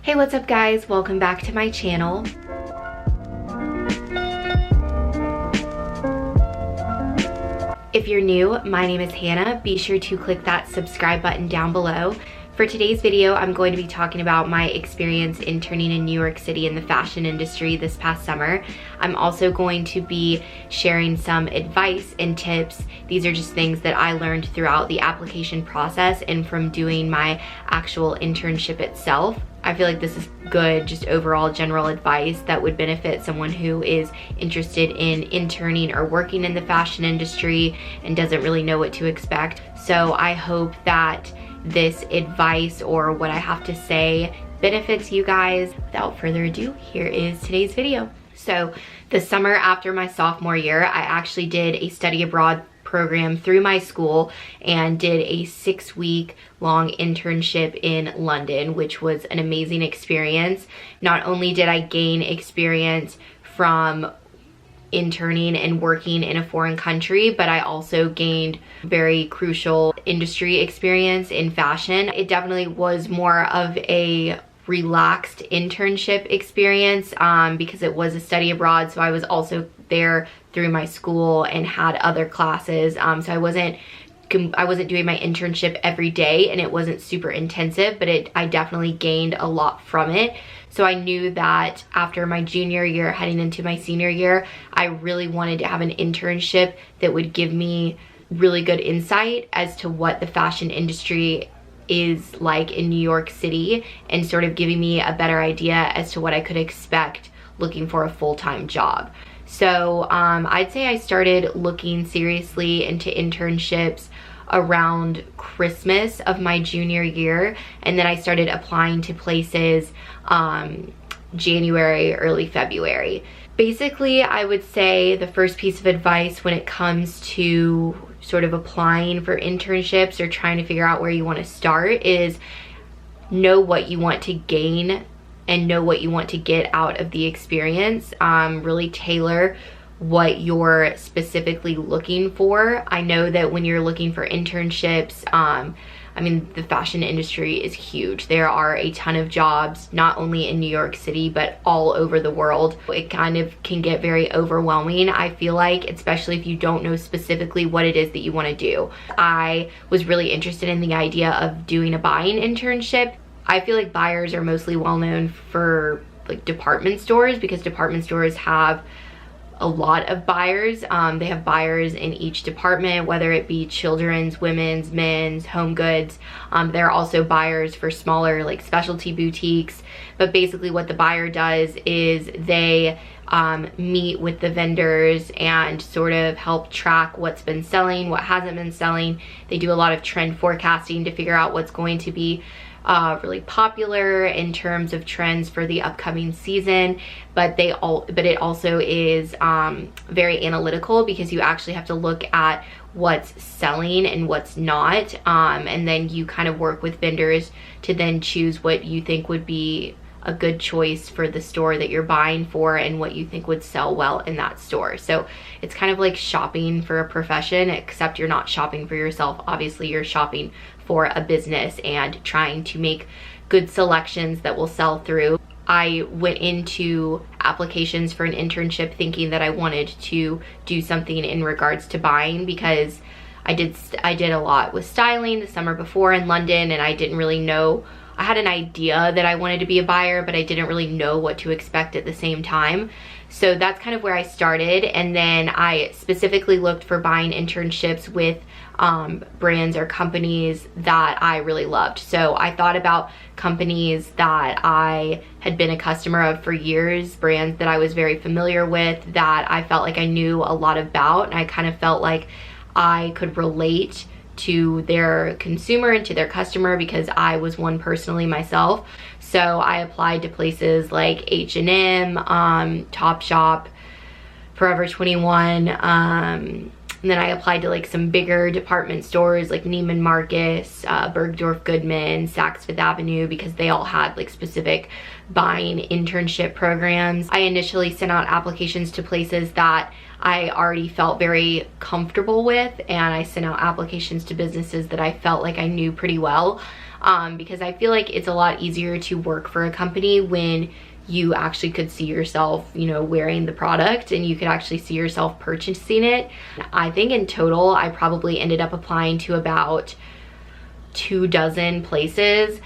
Hey, what's up guys? Welcome back to my channel. If you're new, my name is Hannah. Be sure to click that subscribe button down below. For today's video, I'm going to be talking about my experience interning in New York City in the fashion industry this past summer. I'm also going to be sharing some advice and tips. These are just things that I learned throughout the application process and from doing my actual internship itself. I feel like this is good, just overall general advice that would benefit someone who is interested in interning or working in the fashion industry and doesn't really know what to expect. So I hope that this advice or what I have to say benefits you guys. Without further ado, here is today's video. So the summer after my sophomore year, I actually did a study abroad program through my school and did a 6-week long internship in London, which was an amazing experience. Not only did I gain experience from interning and working in a foreign country, but I also gained very crucial industry experience in fashion. It definitely was more of a relaxed internship experience because it was a study abroad, so I was also there through my school and had other classes, so I wasn't doing my internship every day, and it wasn't super intensive, but I definitely gained a lot from it. So I knew that after my junior year, heading into my senior year, I really wanted to have an internship that would give me really good insight as to what the fashion industry is like in New York City, and sort of giving me a better idea as to what I could expect looking for a full-time job. So I'd say I started looking seriously into internships around Christmas of my junior year, and then I started applying to places January, early February. Basically, I would say the first piece of advice when it comes to sort of applying for internships or trying to figure out where you want to start is know what you want to gain and know what you want to get out of the experience. Really tailor what you're specifically looking for. I know that when you're looking for internships, I mean, the fashion industry is huge. There are a ton of jobs, not only in New York City, but all over the world. It kind of can get very overwhelming, I feel like, especially if you don't know specifically what it is that you want to do. I was really interested in the idea of doing a buying internship. I feel like buyers are mostly well known for like department stores, because department stores have a lot of buyers. They have buyers in each department, whether it be children's, women's, men's, home goods. There are also buyers for smaller like specialty boutiques. But basically what the buyer does is they meet with the vendors and sort of help track what's been selling, what hasn't been selling. They do a lot of trend forecasting to figure out what's going to be really popular in terms of trends for the upcoming season, but it also is very analytical, because you actually have to look at what's selling and what's not, and then you kind of work with vendors to then choose what you think would be a good choice for the store that you're buying for and what you think would sell well in that store. So it's kind of like shopping for a profession, except you're not shopping for yourself. Obviously you're shopping for a business and trying to make good selections that will sell through. I went into applications for an internship thinking that I wanted to do something in regards to buying, because I did a lot with styling the summer before in London, and I didn't really know. I had an idea that I wanted to be a buyer, but I didn't really know what to expect at the same time. So that's kind of where I started, and then I specifically looked for buying internships with brands or companies that I really loved. So I thought about companies that I had been a customer of for years, brands that I was very familiar with, that I felt like I knew a lot about, and I kind of felt like I could relate to their consumer and to their customer, because I was one personally myself. So I applied to places like H&M, Topshop, Forever 21, and then I applied to like some bigger department stores like Neiman Marcus, Bergdorf Goodman, Saks Fifth Avenue, because they all had like specific buying internship programs. I initially sent out applications to places that I already felt very comfortable with, and I sent out applications to businesses that I felt like I knew pretty well. because I feel like it's a lot easier to work for a company when you actually could see yourself, you know, wearing the product and you could actually see yourself purchasing it. I think in total, I probably ended up applying to about 24 places.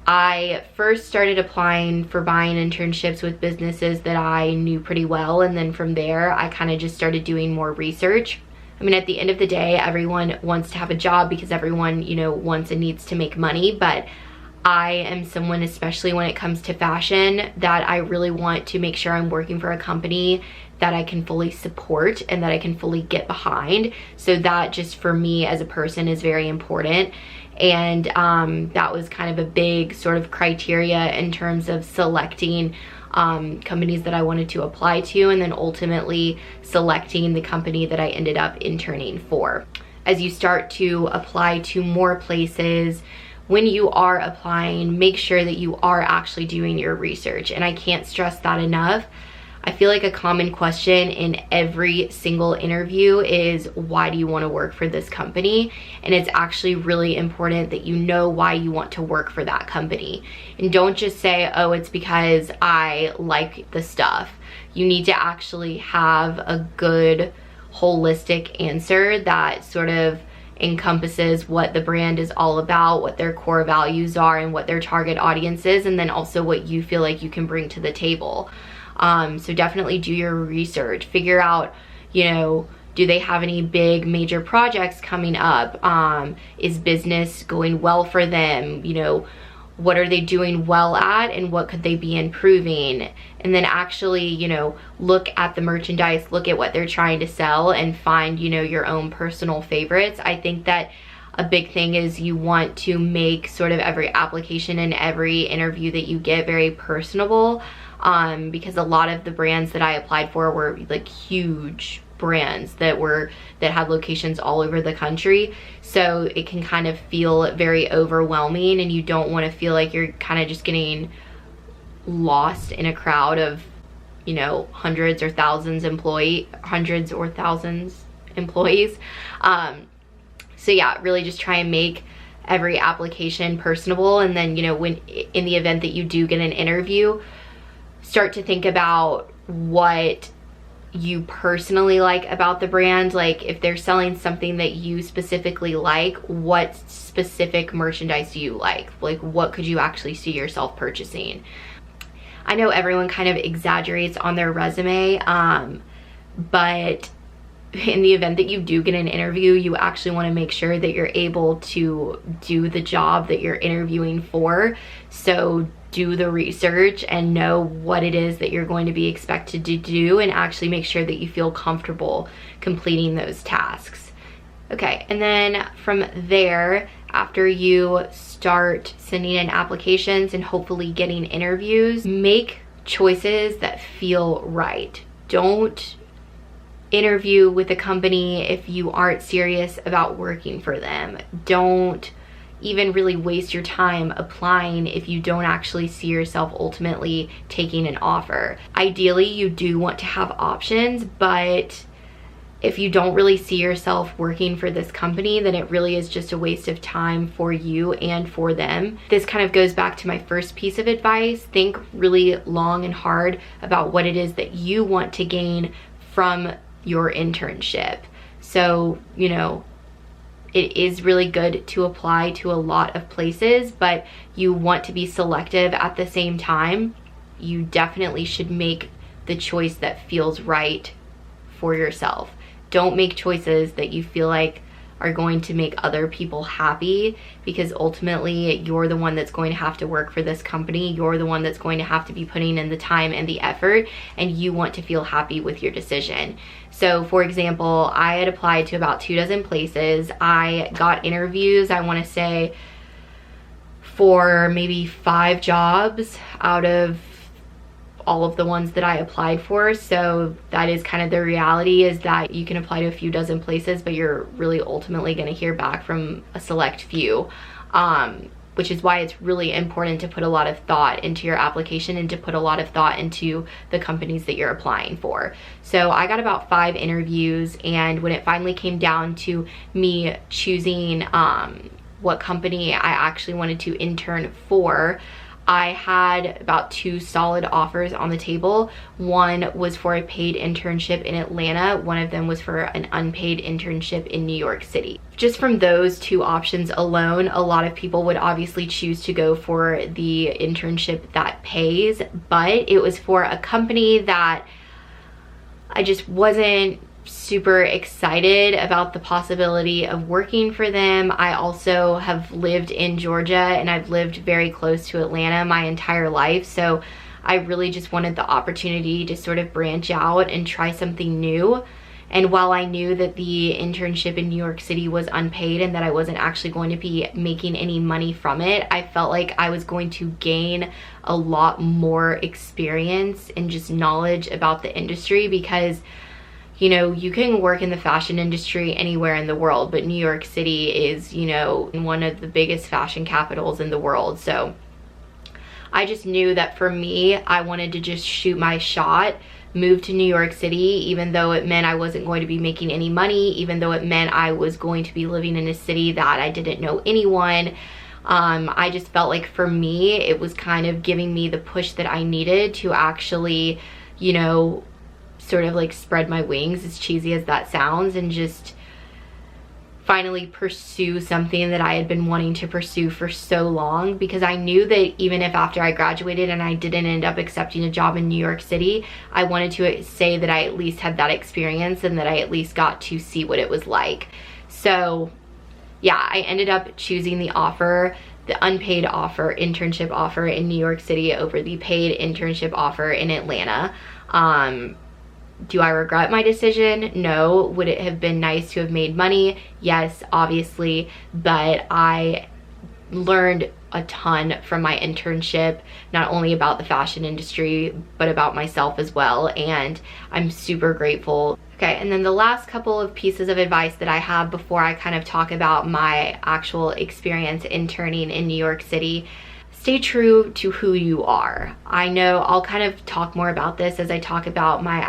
I first started applying for buying internships with businesses that I knew pretty well, and then from there, I kind of just started doing more research. I mean, at the end of the day, everyone wants to have a job because everyone, you know, wants and needs to make money, but I am someone, especially when it comes to fashion, that I really want to make sure I'm working for a company that I can fully support and that I can fully get behind. So that just for me as a person is very important. And that was kind of a big sort of criteria in terms of selecting companies that I wanted to apply to, and then ultimately selecting the company that I ended up interning for. As you start to apply to more places, when you are applying, make sure that you are actually doing your research. And I can't stress that enough. I feel like a common question in every single interview is, why do you want to work for this company? And it's actually really important that you know why you want to work for that company. And don't just say, oh, it's because I like the stuff. You need to actually have a good holistic answer that sort of encompasses what the brand is all about, what their core values are, and what their target audience is, and then also what you feel like you can bring to the table. So definitely do your research. Figure out, you know, do they have any big major projects coming up? Is business going well for them? You know, what are they doing well at and what could they be improving? And then actually, you know, look at the merchandise, look at what they're trying to sell, and find, you know, your own personal favorites. I think that a big thing is you want to make sort of every application and every interview that you get very personable, because a lot of the brands that I applied for were like huge brands that had locations all over the country. So it can kind of feel very overwhelming, and you don't want to feel like you're kind of just getting lost in a crowd of, you know, hundreds or thousands employees. So yeah, really just try and make every application personable. And then, you know, when in the event that you do get an interview, start to think about what you personally like about the brand. Like if they're selling something that you specifically like, what specific merchandise do you like? Like what could you actually see yourself purchasing? I know everyone kind of exaggerates on their resume, but in the event that you do get an interview, you actually want to make sure that you're able to do the job that you're interviewing for. So do the research and know what it is that you're going to be expected to do, and actually make sure that you feel comfortable completing those tasks. Okay, and then from there, after you start sending in applications and hopefully getting interviews, make choices that feel right. Don't interview with a company if you aren't serious about working for them. Don't even really waste your time applying if you don't actually see yourself ultimately taking an offer. Ideally, you do want to have options, but if you don't really see yourself working for this company, then it really is just a waste of time for you and for them. This kind of goes back to my first piece of advice. Think really long and hard about what it is that you want to gain from your internship. So, you know, it is really good to apply to a lot of places, but you want to be selective at the same time. You definitely should make the choice that feels right for yourself. Don't make choices that you feel like are going to make other people happy, because ultimately you're the one that's going to have to work for this company. You're the one that's going to have to be putting in the time and the effort, and you want to feel happy with your decision. So for example, I had applied to about 24 places. I got interviews, I want to say, for maybe 5 jobs out of all of the ones that I applied for. So that is kind of the reality, is that you can apply to a few dozen places, but you're really ultimately going to hear back from a select few, which is why it's really important to put a lot of thought into your application and to put a lot of thought into the companies that you're applying for. So I got about 5 interviews, and when it finally came down to me choosing what company I actually wanted to intern for, I had about 2 solid offers on the table. One was for a paid internship in Atlanta. One of them was for an unpaid internship in New York City. Just from those 2 options alone, a lot of people would obviously choose to go for the internship that pays, but it was for a company that I just wasn't super excited about the possibility of working for them. I also have lived in Georgia and I've lived very close to Atlanta my entire life, so I really just wanted the opportunity to sort of branch out and try something new. And while I knew that the internship in New York City was unpaid and that I wasn't actually going to be making any money from it, I felt like I was going to gain a lot more experience and just knowledge about the industry, because you know, you can work in the fashion industry anywhere in the world, but New York City is, you know, one of the biggest fashion capitals in the world. So I just knew that for me, I wanted to just shoot my shot, move to New York City, even though it meant I wasn't going to be making any money, even though it meant I was going to be living in a city that I didn't know anyone. I just felt like for me, it was kind of giving me the push that I needed to actually, you know, sort of like spread my wings, as cheesy as that sounds, and just finally pursue something that I had been wanting to pursue for so long. Because I knew that even if after I graduated and I didn't end up accepting a job in New York City, I wanted to say that I at least had that experience and that I at least got to see what it was like. So yeah, I ended up choosing the offer, the unpaid offer, internship offer in New York City over the paid internship offer in Atlanta. Do I regret my decision? No. Would it have been nice to have made money? Yes, obviously, but I learned a ton from my internship, not only about the fashion industry, but about myself as well, and I'm super grateful. Okay, and then the last couple of pieces of advice that I have before I kind of talk about my actual experience interning in New York City. Stay true to who you are. I know I'll kind of talk more about this as I talk about my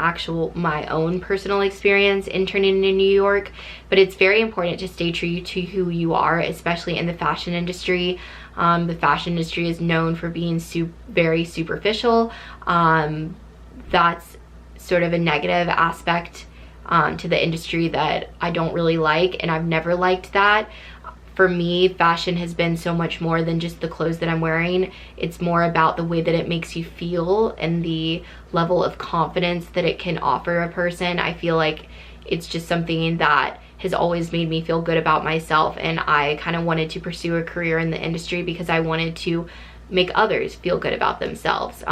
own personal experience interning in New York, but it's very important to stay true to who you are, especially in the fashion industry. The fashion industry is known for being very superficial. That's sort of a negative aspect to the industry that I don't really like, and I've never liked that. For me, fashion has been so much more than just the clothes that I'm wearing. It's more about the way that it makes you feel and the level of confidence that it can offer a person. I feel like it's just something that has always made me feel good about myself, and I kind of wanted to pursue a career in the industry because I wanted to make others feel good about themselves.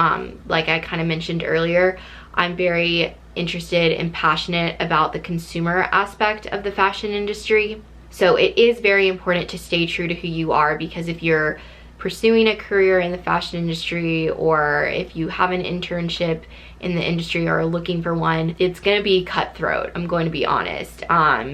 Like I kind of mentioned earlier, I'm very interested and passionate about the consumer aspect of the fashion industry. So it is very important to stay true to who you are, because if you're pursuing a career in the fashion industry, or if you have an internship in the industry or are looking for one, it's going to be cutthroat. I'm going to be honest.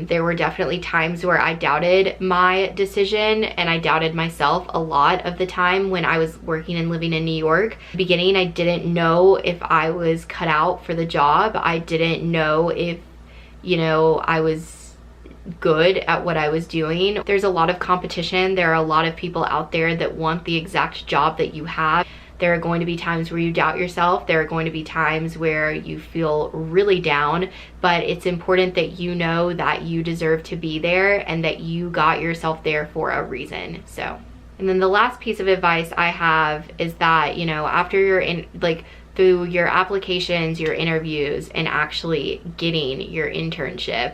There were definitely times where I doubted my decision, and I doubted myself a lot of the time when I was working and living in New York. In the beginning, I didn't know if I was cut out for the job. I didn't know if, you know, I was good at what I was doing. There's a lot of competition. There are a lot of people out there that want the exact job that you have. There are going to be times where you doubt yourself. There are going to be times where you feel really down, but it's important that you know that you deserve to be there and that you got yourself there for a reason. So, and then the last piece of advice I have is that, you know, after you're in, like, through your applications, your interviews, and actually getting your internship,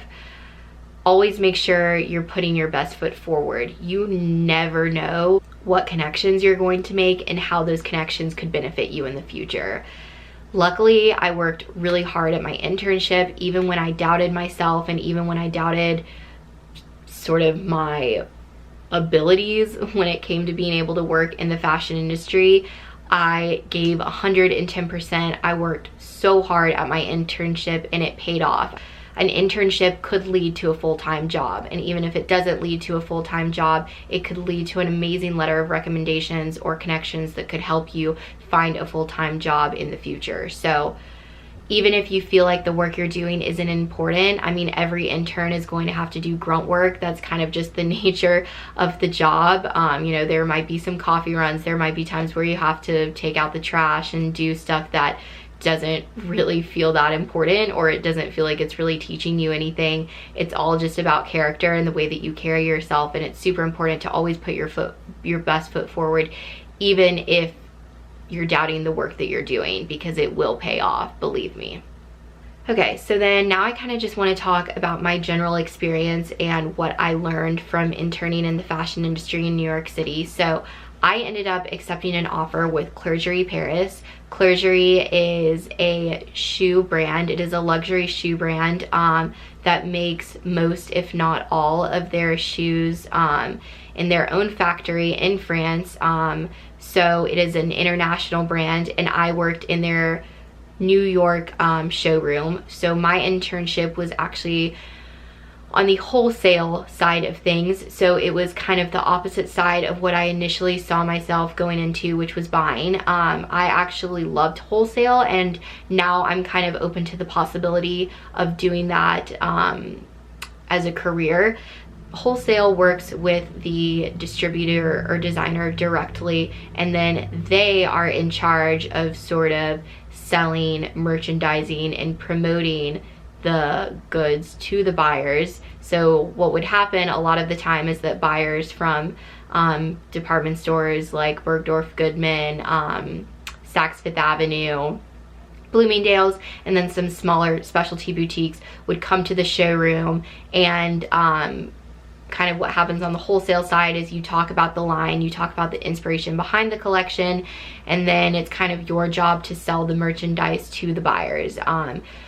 always make sure you're putting your best foot forward. You never know what connections you're going to make and how those connections could benefit you in the future. Luckily, I worked really hard at my internship, even when I doubted myself and even when I doubted sort of my abilities when it came to being able to work in the fashion industry. I gave 110%. I worked so hard at my internship and it paid off. An internship could lead to a full-time job, and even if it doesn't lead to a full-time job, it could lead to an amazing letter of recommendations or connections that could help you find a full-time job in the future. So even if you feel like the work you're doing isn't important, I mean, every intern is going to have to do grunt work. That's kind of just the nature of the job. You know, there might be some coffee runs, there might be times where you have to take out the trash and do stuff that doesn't really feel that important, or it doesn't feel like it's really teaching you anything. It's all just about character and the way that you carry yourself, and it's super important to always put your best foot forward, even if you're doubting the work that you're doing, because it will pay off, believe me. Okay, so then now I kind of just want to talk about my general experience and what I learned from interning in the fashion industry in New York City. So I ended up accepting an offer with Clergerie Paris. Clergerie is a shoe brand. It is a luxury shoe brand that makes most, if not all, of their shoes in their own factory in France. So it is an international brand, and I worked in their New York showroom. So my internship was actually on the wholesale side of things, so it was kind of the opposite side of what I initially saw myself going into, which was buying. I actually loved wholesale, and now I'm kind of open to the possibility of doing that as a career. Wholesale works with the distributor or designer directly, and then they are in charge of sort of selling, merchandising, and promoting the goods to the buyers. So what would happen a lot of the time is that buyers from department stores like Bergdorf Goodman, Saks Fifth Avenue, Bloomingdale's, and then some smaller specialty boutiques would come to the showroom, and kind of what happens on the wholesale side is you talk about the line, you talk about the inspiration behind the collection, and then it's kind of your job to sell the merchandise to the buyers.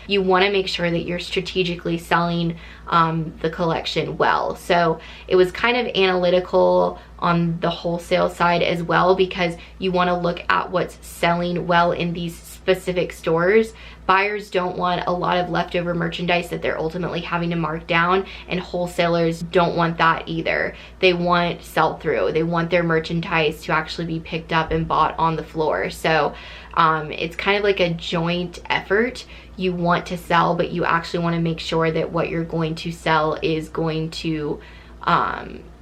You want to make sure that you're strategically selling the collection well. So it was kind of analytical on the wholesale side as well, because you want to look at what's selling well in these specific stores. Buyers don't want a lot of leftover merchandise that they're ultimately having to mark down, and wholesalers don't want that either. They want sell-through. They want their merchandise to actually be picked up and bought on the floor. So it's kind of like a joint effort. You want to sell, but you actually want to make sure that what you're going to sell is going to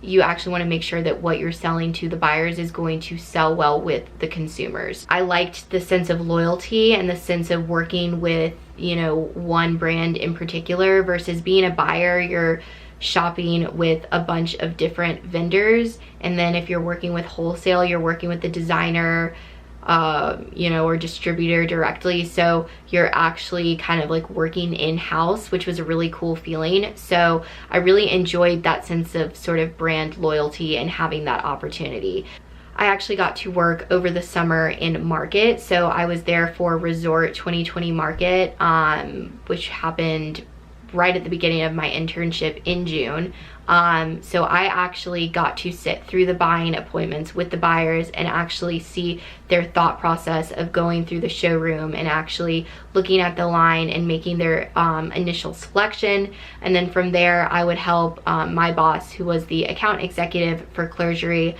you actually want to make sure that what you're selling to the buyers is going to sell well with the consumers. I liked the sense of loyalty and the sense of working with, you know, one brand in particular, versus being a buyer, you're shopping with a bunch of different vendors. And then if you're working with wholesale, you're working with the designer, you know, or distributor directly. So you're actually kind of like working in-house, which was a really cool feeling. So I really enjoyed that sense of sort of brand loyalty and having that opportunity. I actually got to work over the summer in market. So I was there for Resort 2020 market, which happened right at the beginning of my internship in June. So I actually got to sit through the buying appointments with the buyers and actually see their thought process of going through the showroom and actually looking at the line and making their initial selection. And then from there, I would help my boss, who was the account executive for Clergerie,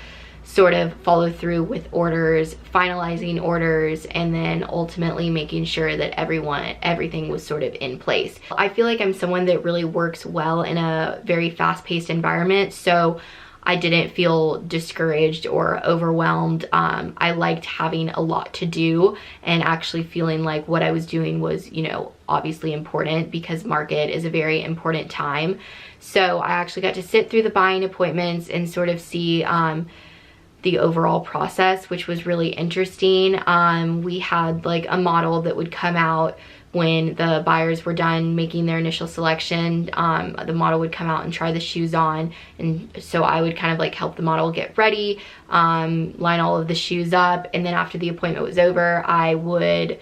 sort of follow through with orders, finalizing orders, and then ultimately making sure that everything was sort of in place. I feel like I'm someone that really works well in a very fast-paced environment, so I didn't feel discouraged or overwhelmed. I liked having a lot to do and actually feeling like what I was doing was, you know, obviously important, because market is a very important time. So I actually got to sit through the buying appointments and sort of see the overall process, which was really interesting. We had like a model that would come out when the buyers were done making their initial selection. The model would come out and try the shoes on, and so I would kind of like help the model get ready, line all of the shoes up, and then after the appointment was over, I would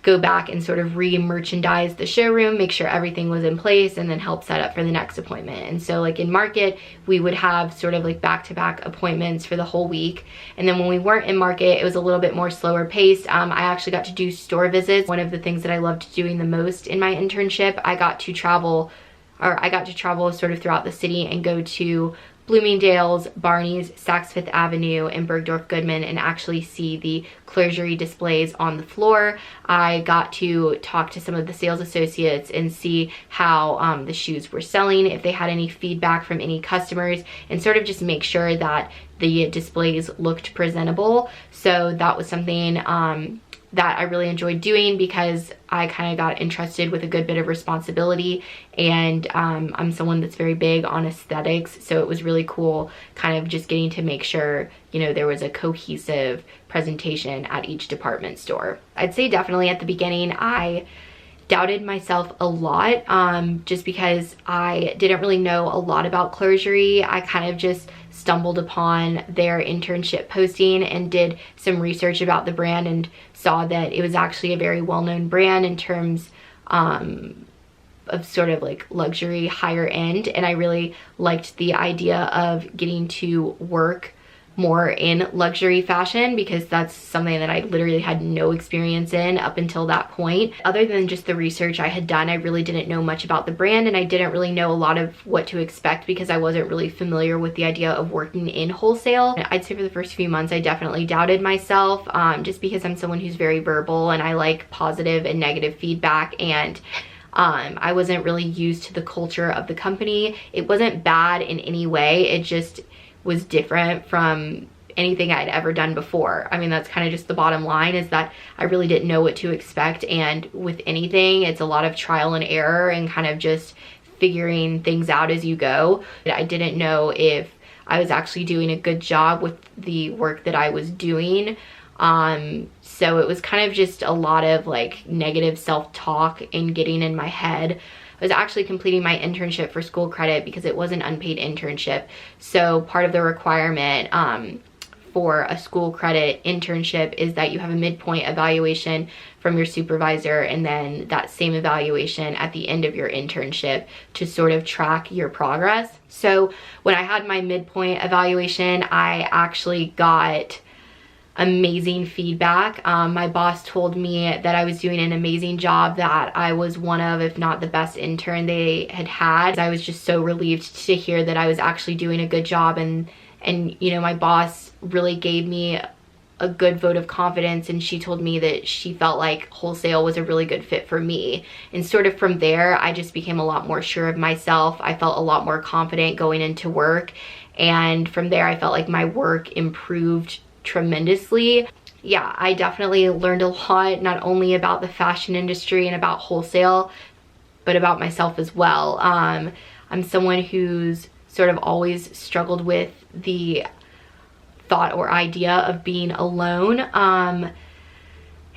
go back and sort of re-merchandise the showroom, make sure everything was in place, and then help set up for the next appointment. And so like in market, we would have sort of like back-to-back appointments for the whole week. And then when we weren't in market, it was a little bit more slower paced. I actually got to do store visits. One of the things that I loved doing the most in my internship, I got to travel sort of throughout the city and go to Bloomingdale's, Barney's, Saks Fifth Avenue, and Bergdorf Goodman and actually see the closerie displays on the floor. I got to talk to some of the sales associates and see how the shoes were selling, if they had any feedback from any customers, and sort of just make sure that the displays looked presentable. So that was something that I really enjoyed doing because I kind of got entrusted with a good bit of responsibility, and I'm someone that's very big on aesthetics, so it was really cool kind of just getting to make sure, you know, there was a cohesive presentation at each department store. I'd say definitely at the beginning I doubted myself a lot, just because I didn't really know a lot about closerie. I kind of just stumbled upon their internship posting and did some research about the brand and saw that it was actually a very well-known brand in terms of sort of like luxury, higher end, and I really liked the idea of getting to work more in luxury fashion because that's something that I literally had no experience in up until that point. Other than just the research I had done, I really didn't know much about the brand, and I didn't really know a lot of what to expect because I wasn't really familiar with the idea of working in wholesale. I'd say for the first few months I definitely doubted myself, just because I'm someone who's very verbal and I like positive and negative feedback, and I wasn't really used to the culture of the company. It wasn't bad in any way, it just was different from anything I'd ever done before. I mean, that's kind of just the bottom line, is that I really didn't know what to expect, and with anything, it's a lot of trial and error and kind of just figuring things out as you go. I didn't know if I was actually doing a good job with the work that I was doing. So it was kind of just a lot of like negative self-talk and getting in my head. I was actually completing my internship for school credit because it was an unpaid internship. So part of the requirement for a school credit internship is that you have a midpoint evaluation from your supervisor, and then that same evaluation at the end of your internship to sort of track your progress. So when I had my midpoint evaluation, I actually got amazing feedback. My boss told me that I was doing an amazing job, that I was one of, if not the best intern they had had. I was just so relieved to hear that I was actually doing a good job, and you know, my boss really gave me a good vote of confidence, and she told me that she felt like wholesale was a really good fit for me. And sort of from there, I just became a lot more sure of myself. I felt a lot more confident going into work, and from there I felt like my work improved tremendously. Yeah, I definitely learned a lot, not only about the fashion industry and about wholesale, but about myself as well. I'm someone who's sort of always struggled with the thought or idea of being alone. And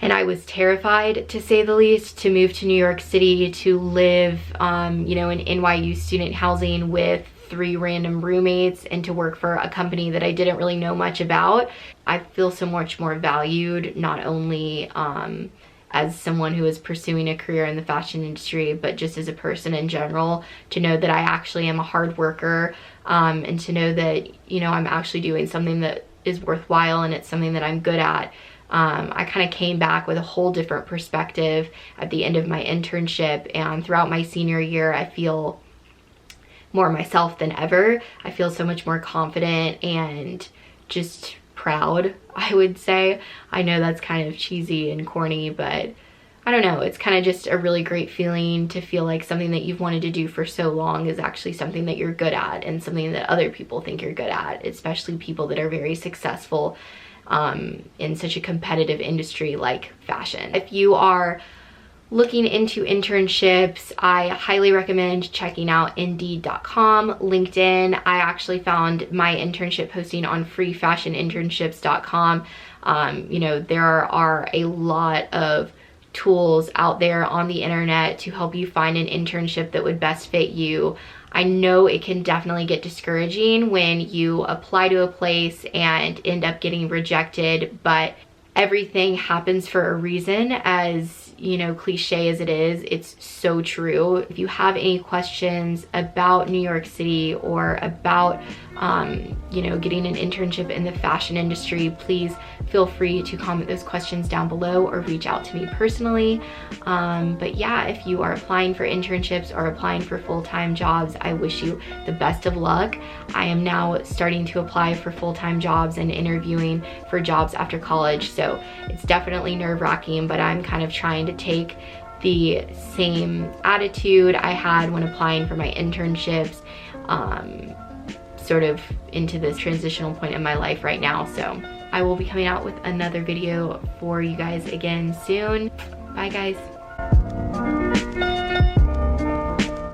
I was terrified, to say the least, to move to New York City to live, you know, in NYU student housing with 3 random roommates and to work for a company that I didn't really know much about. I feel so much more valued, not only as someone who is pursuing a career in the fashion industry, but just as a person in general, to know that I actually am a hard worker, and to know that, you know, I'm actually doing something that is worthwhile and it's something that I'm good at. I kind of came back with a whole different perspective at the end of my internship, and throughout my senior year I feel more myself than ever. I feel so much more confident and just proud, I would say. I know that's kind of cheesy and corny, but I don't know, it's kind of just a really great feeling to feel like something that you've wanted to do for so long is actually something that you're good at, and something that other people think you're good at, especially people that are very successful in such a competitive industry like fashion. If you are looking into internships, I highly recommend checking out Indeed.com, LinkedIn. I actually found my internship posting on freefashioninternships.com. You know, there are a lot of tools out there on the internet to help you find an internship that would best fit you. I know it can definitely get discouraging when you apply to a place and end up getting rejected, but everything happens for a reason. As you know, cliche as it is, it's so true. If you have any questions about New York City or about you know, getting an internship in the fashion industry, please feel free to comment those questions down below or reach out to me personally. But yeah, if you are applying for internships or applying for full-time jobs, I wish you the best of luck. I am now starting to apply for full-time jobs and interviewing for jobs after college, so it's definitely nerve-wracking, but I'm kind of trying to take the same attitude I had when applying for my internships, sort of into this transitional point in my life right now. So I will be coming out with another video for you guys again soon. Bye guys.